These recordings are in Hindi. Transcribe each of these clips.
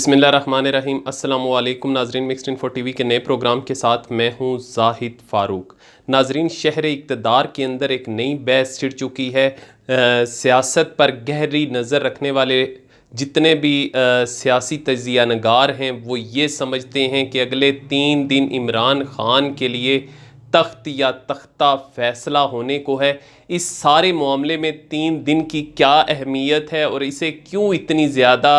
बिस्मिल्लाहिर्रहमानिर्रहीम। अस्सलामुअलैकुम नाजरीन, मिक्स्ड इन्फो टीवी के नए प्रोग्राम के साथ मैं हूं जाहिद फ़ारूक। नाजरीन, शहर इक़्तिदार के अंदर एक नई बहस छिड़ चुकी है। सियासत पर गहरी नज़र रखने वाले जितने भी सियासी तजिया नगार हैं वो ये समझते हैं कि अगले 3 दिन इमरान ख़ान के लिए तख्त या तख्ता फ़ैसला होने को है। इस सारे मामले में 3 दिन की क्या अहमियत है और इसे क्यों इतनी ज़्यादा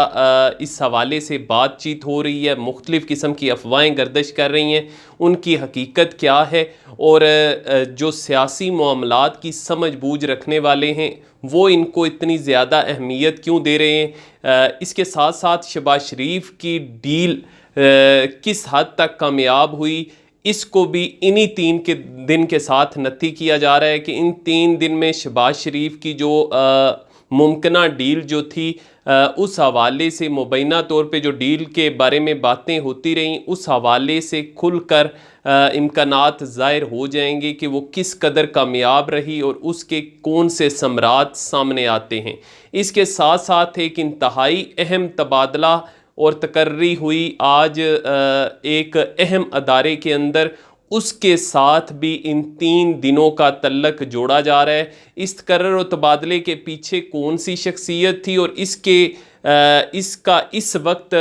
इस हवाले से बातचीत हो रही है, मुख्तलिफ़ किस्म की अफवाहें गर्दिश कर रही हैं, उनकी हकीकत क्या है और जो सियासी मामलात की समझ बूझ रखने वाले हैं वो इनको इतनी ज़्यादा अहमियत क्यों दे रहे हैं। इसके साथ साथ शहबाज शरीफ की डील किस हद तक कामयाब हुई, इसको भी इन्हीं 3 दिन के साथ नत्थी किया जा रहा है कि इन 3 दिन में शहबाज शरीफ की जो मुमकिना डील जो थी उस हवाले से मुबैना तौर पे जो डील के बारे में बातें होती रहीं उस हवाले से खुलकर इम्कानात ज़ाहिर हो जाएंगे कि वो किस कदर कामयाब रही और उसके कौन से समरात सामने आते हैं। इसके साथ साथ एक इंतहाई अहम तबादला और तकर्री हुई आज एक अहम अदारे के अंदर, उसके साथ भी इन 3 दिनों का तल्लक जोड़ा जा रहा है। इस तकर्र और तबादले के पीछे कौन सी शख्सियत थी और इसका इस वक्त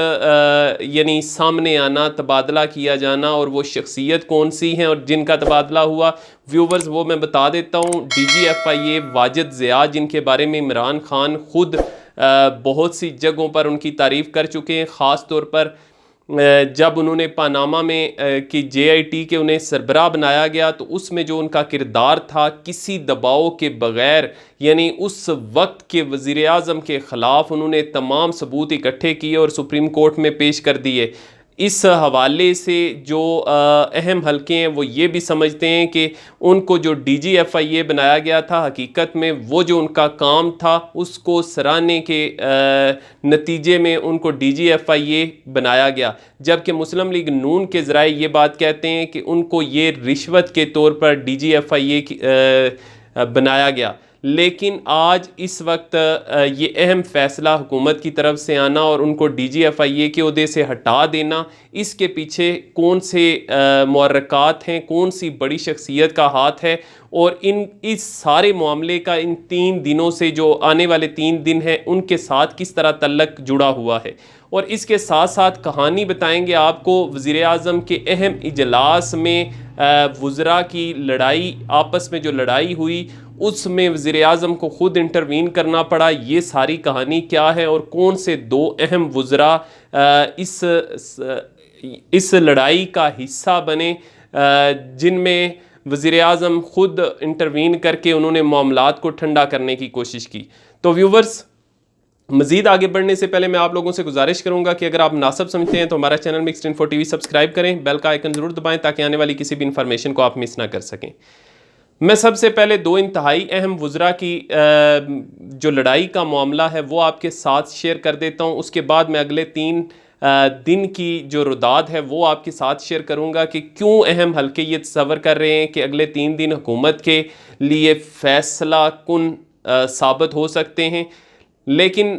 यानी सामने आना, तबादला किया जाना, और वो शख्सियत कौन सी हैं और जिनका तबादला हुआ व्यूवर्स वो मैं बता देता हूँ। DGFIA वाजिद ज़िया, जिनके बारे में इमरान ख़ान ख़ुद बहुत सी जगहों पर उनकी तारीफ़ कर चुके हैं, ख़ास तौर पर जब उन्होंने पानामा में कि JIT के उन्हें सरबराह बनाया गया तो उसमें जो उनका किरदार था किसी दबाव के बग़ैर, यानी उस वक्त के वज़ीर आज़म के ख़िलाफ़ उन्होंने तमाम सबूत इकट्ठे किए और सुप्रीम कोर्ट में पेश कर दिए। इस हवाले से जो अहम हलके हैं वो ये भी समझते हैं कि उनको जो DGFIA बनाया गया था, हकीकत में वो जो उनका काम था उसको सराहने के नतीजे में उनको DGFIA बनाया गया, जबकि मुस्लिम लीग नून के ज़राए ये बात कहते हैं कि उनको ये रिश्वत के तौर पर DGFIA बनाया गया। लेकिन आज इस वक्त ये अहम फ़ैसला हुकूमत की तरफ से आना और उनको DGFIA के ओहदे से हटा देना, इसके पीछे कौन से मुहर्रिकात हैं, कौन सी बड़ी शख्सियत का हाथ है और इस सारे मामले का इन 3 दिनों से जो आने वाले 3 दिन हैं उनके साथ किस तरह तल्लक जुड़ा हुआ है। और इसके साथ साथ कहानी बताएंगे आपको वज़ीर आज़म के अहम इजलास में वज़रा की लड़ाई, आपस में जो लड़ाई हुई उसमें वज़ीर आज़म को ख़ुद इंटरवीन करना पड़ा। ये सारी कहानी क्या है और कौन से 2 अहम वज़रा इस लड़ाई का हिस्सा बने, जिनमें वज़ीर आज़म ख़ुद इंटरवीन करके उन्होंने मामलात को ठंडा करने की कोशिश की। तो व्यूवर्स, मज़ीद आगे बढ़ने से पहले मैं आप लोगों से गुजारिश करूंगा कि अगर आप मुनासिब समझते हैं तो हमारा channel mixed info TV subscribe करें, बेल का आइकन ज़रूर दबाएं ताकि आने वाली किसी भी इंफॉर्मेशन को आप मिस ना कर सकें। मैं सबसे पहले 2 इंतहाई अहम वज़रा की जो लड़ाई का मामला है वो आपके साथ शेयर कर देता हूँ। उसके बाद मैं अगले 3 दिन की जो रुदाद है वो आपके साथ शेयर करूँगा कि क्यों अहम हल्के ये तसव्वुर कर रहे हैं कि अगले 3 दिन हुकूमत के लिए फ़ैसला कुन साबित हो सकते हैं। लेकिन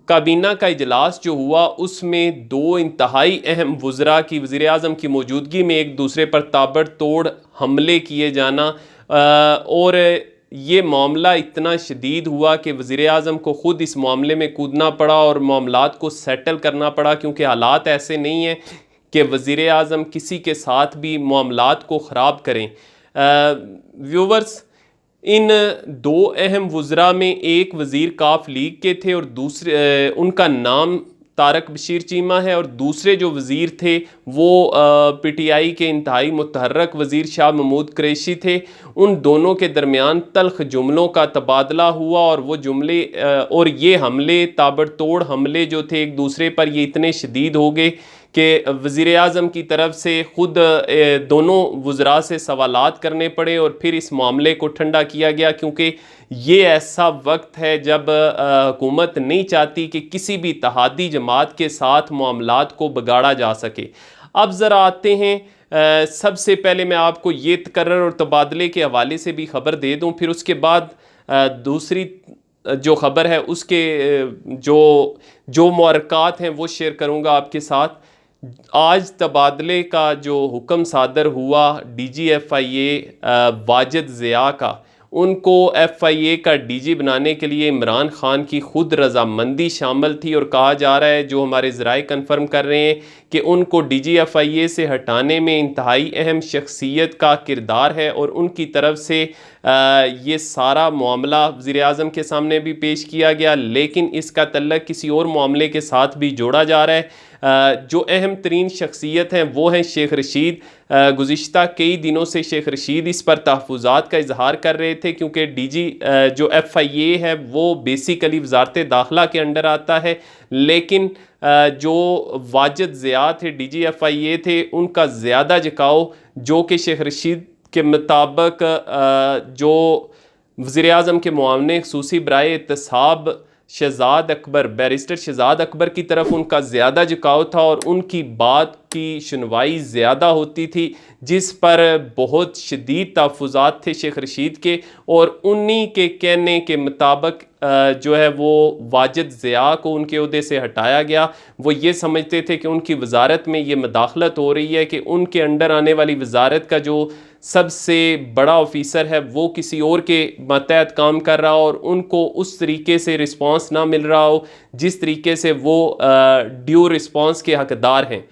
काबीना का इजलास जो हुआ उसमें 2 इंतहाई अहम वज़रा की वज़ीर आज़म की मौजूदगी में एक दूसरे पर ताबड़तोड़ हमले किए जाना और ये मामला इतना शदीद हुआ कि वज़ीर आज़म को ख़ुद इस मामले में कूदना पड़ा और मामलात को सेटल करना पड़ा, क्योंकि हालात ऐसे नहीं हैं कि वज़ीर आज़म किसी के साथ भी मामलात को ख़राब करें। व्यूवर्स, इन 2 अहम वज़रा में एक वज़ीर काफ लीग के थे और दूसरे उनका नाम तारक बशीर चीमा है और दूसरे जो वज़ीर थे वो PTI के इंतहाई मुतहर्रक वज़ीर शाह महमूद कुरैशी थे। उन दोनों के दरमियान तल्ख जुमलों का तबादला हुआ और वो जुमले और ये हमले, ताबड़तोड़ हमले जो थे एक दूसरे पर, ये इतने शदीद हो गए कि वज़ीर आज़म की तरफ से ख़ुद दोनों वज़रा से सवालात करने पड़े और फिर इस मामले को ठंडा किया गया, क्योंकि ये ऐसा वक्त है जब हुकूमत नहीं चाहती कि किसी भी इत्तेहादी जमात के साथ मामलात को बिगाड़ा जा सके। अब ज़रा आते हैं, सबसे पहले मैं आपको ये तकर्रर और तबादले के हवाले से भी ख़बर दे दूँ, फिर उसके बाद दूसरी जो ख़बर है उसके जो जो मुहर्रकात हैं वो शेयर करूँगा आपके साथ। आज तबादले का जो हुक्म सादर हुआ DGFIA वाजिद ज़िया का, उनको FIA का DG बनाने के लिए इमरान खान की खुद रजामंदी शामिल थी, और कहा जा रहा है, जो हमारे ज़राए कन्फर्म कर रहे हैं, कि उनको DGFIA से हटाने में इंतहाई अहम शख्सियत का किरदार है, और उनकी तरफ से ये सारा मामला वज़ीर-ए-आज़म के सामने भी पेश किया गया, लेकिन इसका तल्लुक़ किसी और मामले के साथ भी जोड़ा जा रहा है। जो अहम तरीन शख्सियत हैं वो हैं शेख रशीद। गुज़िश्ता कई दिनों से शेख रशीद इस पर तहफ़्फ़ुज़ात का इजहार कर रहे थे, क्योंकि DG जो FIA है वो बेसिकली वज़ारत दाखिला के अंडर आता है, लेकिन जो वाजिद ज़िया थे, DGFIA थे, उनका ज़्यादा झुकाव, जो कि शेख रशीद के मुताबिक जो वज़ीर-ए-आज़म के मुआवने ख़ुसूसी बराए एहतसाब शहज़ाद अकबर, बैरिस्टर शहज़ाद अकबर की तरफ उनका ज़्यादा झुकाव था, और उनकी बात की सुनवाई ज़्यादा होती थी, जिस पर बहुत शदीद तहफ़्फ़ुज़ात थे शेख रशीद के, और उन्हीं के कहने के मुताबिक जो है वो वाजिद ज़िया को उनके ओहदे से हटाया गया। वो ये समझते थे कि उनकी वज़ारत में ये मदाखलत हो रही है, कि उनके अंडर आने वाली वज़ारत का जो सबसे बड़ा ऑफिसर है वो किसी और के मतहत काम कर रहा हो, और उनको उस तरीके से रिस्पांस ना मिल रहा हो जिस तरीके से वो ड्यू रिस्पांस के हकदार हैं।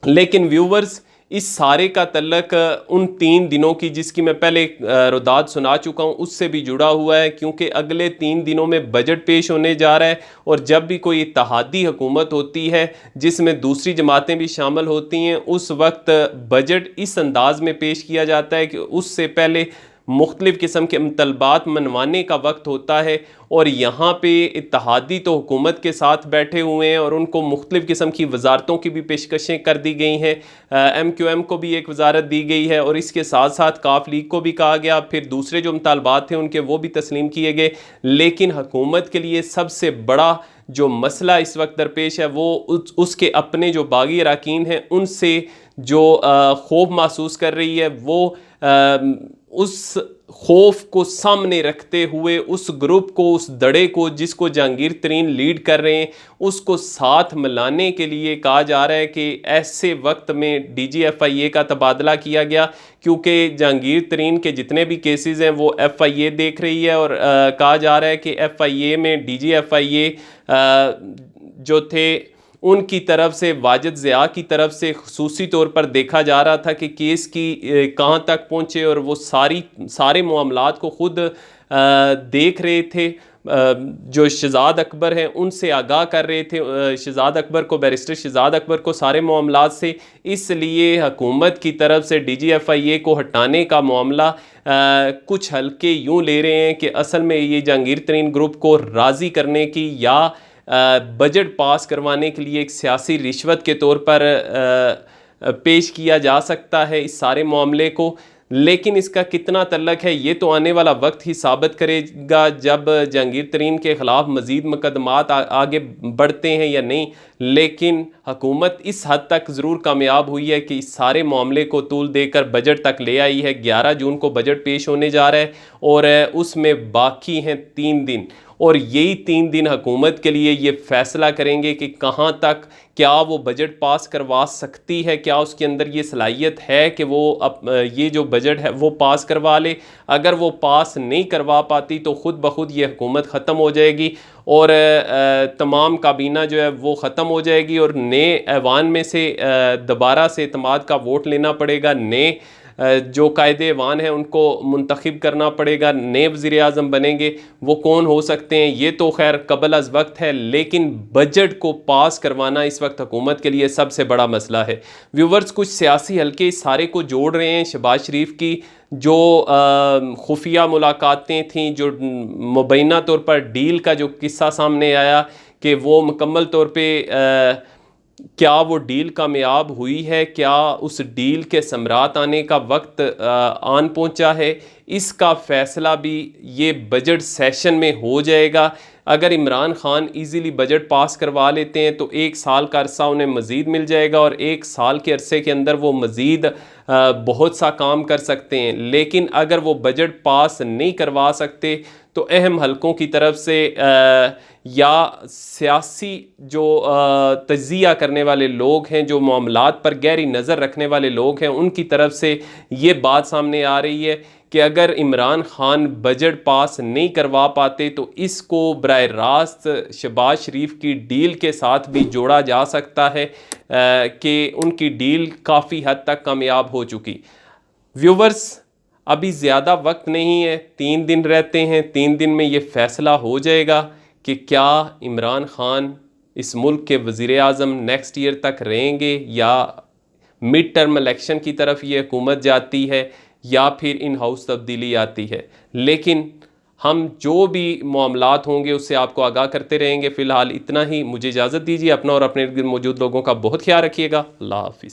लेकिन व्यूवर्स, इस सारे का तल्लक उन 3 दिनों की, जिसकी मैं पहले रुदाद सुना चुका हूँ, उससे भी जुड़ा हुआ है, क्योंकि अगले 3 दिनों में बजट पेश होने जा रहा है, और जब भी कोई इत्तेहादी हुकूमत होती है जिसमें दूसरी जमातें भी शामिल होती हैं, उस वक्त बजट इस अंदाज में पेश किया जाता है कि उससे पहले मुख्तलिफ़ किस्म के मतलबात मनवाने का वक्त होता है, और यहाँ पे इत्तेहादी तो हुकूमत के साथ बैठे हुए हैं, और उनको मुख्तलिफ़ किस्म की वजारतों की भी पेशकशें कर दी गई हैं। MQM को भी एक वजारत दी गई है, और इसके साथ साथ काफ लीग को भी कहा गया, फिर दूसरे जो मुतालबात थे उनके वो भी तस्लीम किए गए। लेकिन हुकूमत के लिए सबसे बड़ा जो मसला इस वक्त दरपेश है वो उसके अपने जो बागी अरकान हैं उनसे जो खौफ महसूस कर रही है, वो उस खौफ को सामने रखते हुए उस ग्रुप को, उस दड़े को जिसको जहांगीर तरीन लीड कर रहे हैं, उसको साथ मिलाने के लिए कहा जा रहा है कि ऐसे वक्त में DGFIA का तबादला किया गया, क्योंकि जहांगीर तरीन के जितने भी केसेस हैं वो FIA देख रही है, और कहा जा रहा है कि FIA में DGFIA जो थे उनकी तरफ से, वाजिद ज़िया की तरफ से ख़ुसूसी तौर पर देखा जा रहा था कि केस की कहाँ तक पहुँचे, और वो सारे मामलात को ख़ुद देख रहे थे। जो शहज़ाद अकबर हैं उनसे आगाह कर रहे थे शहज़ाद अकबर को, बैरिस्टर शहज़ाद अकबर को सारे मामलात से। इसलिए हुकूमत की तरफ से DGFIA को हटाने का मामला कुछ हल्के यूँ ले रहे हैं कि असल में ये जहांगीर तरीन ग्रुप को राज़ी करने की या बजट पास करवाने के लिए एक सियासी रिश्वत के तौर पर पेश किया जा सकता है इस सारे मामले को। लेकिन इसका कितना तल्लक है ये तो आने वाला वक्त ही साबित करेगा, जब जहांगीर तरीन के ख़िलाफ़ मज़ीद मुकदमात आगे बढ़ते हैं या नहीं। लेकिन हुकूमत इस हद तक ज़रूर कामयाब हुई है कि इस सारे मामले को तूल देकर बजट तक ले आई है। 11 जून को बजट पेश होने जा रहा है, और उसमें बाकी हैं 3 दिन, और यही 3 दिन हुकूमत के लिए ये फ़ैसला करेंगे कि कहाँ तक क्या वो बजट पास करवा सकती है, क्या उसके अंदर ये सलाहियत है कि वो ये जो बजट है वो पास करवा ले। अगर वो पास नहीं करवा पाती तो ख़ुद ब खुद ये हुकूमत ख़त्म हो जाएगी, और तमाम काबीना जो है वो ख़त्म हो जाएगी, और नए ऐवान में से दोबारा से एतमाद का वोट लेना पड़ेगा। नए जो कायदे ऐवान हैं उनको मुंतखब करना पड़ेगा, नए वज़ीर-ए-आज़म बनेंगे। वो कौन हो सकते हैं ये तो खैर कबल अज़ वक्त है, लेकिन बजट को पास करवाना इस वक्त हुकूमत के लिए सबसे बड़ा मसला है। व्यूवर्स, कुछ सियासी हल्के इस सारे को जोड़ रहे हैं। शहबाज शरीफ की जो खुफिया मुलाकातें थीं, जो मुबैना तौर पर डील का जो किस्सा सामने आया कि वो मुकम्मल तौर पे क्या वो डील कामयाब हुई है, क्या उस डील के समरात आने का वक्त आन पहुंचा है, इसका फ़ैसला भी ये बजट सेशन में हो जाएगा। अगर Imran Khan easily budget pass करवा लेते हैं तो 1 साल का अरसा उन्हें मज़ीद मिल जाएगा और 1 साल के अरसे के अंदर वो मज़ीद बहुत सा काम कर सकते हैं। लेकिन अगर वो बजट पास नहीं करवा सकते तो अहम हलकों की तरफ से या सियासी जो तज्ज़िया करने वाले लोग हैं, जो मामलात पर गहरी नज़र रखने वाले लोग हैं, उनकी तरफ से ये बात सामने आ रही है कि अगर इमरान खान बजट पास नहीं करवा पाते तो इसको बराह रास्त शहबाज शरीफ की डील के साथ भी जोड़ा जा सकता है कि उनकी डील काफ़ी हद तक कामयाब हो चुकी। व्यूवर्स, अभी ज़्यादा वक्त नहीं है, 3 दिन रहते हैं। 3 दिन में ये फ़ैसला हो जाएगा कि क्या इमरान खान इस मुल्क के वज़ीर आज़म नेक्स्ट ईयर तक रहेंगे या मिड टर्म इलेक्शन की तरफ ये हुकूमत जाती है या फिर इन हाउस तब्दीली आती है। लेकिन हम जो भी मामलात होंगे उससे आपको आगाह करते रहेंगे। फ़िलहाल इतना ही, मुझे इजाज़त दीजिए। अपना और अपने इर्द गिर्द मौजूद लोगों का बहुत ख्याल रखिएगा। अल्लाह हाफ़िज़।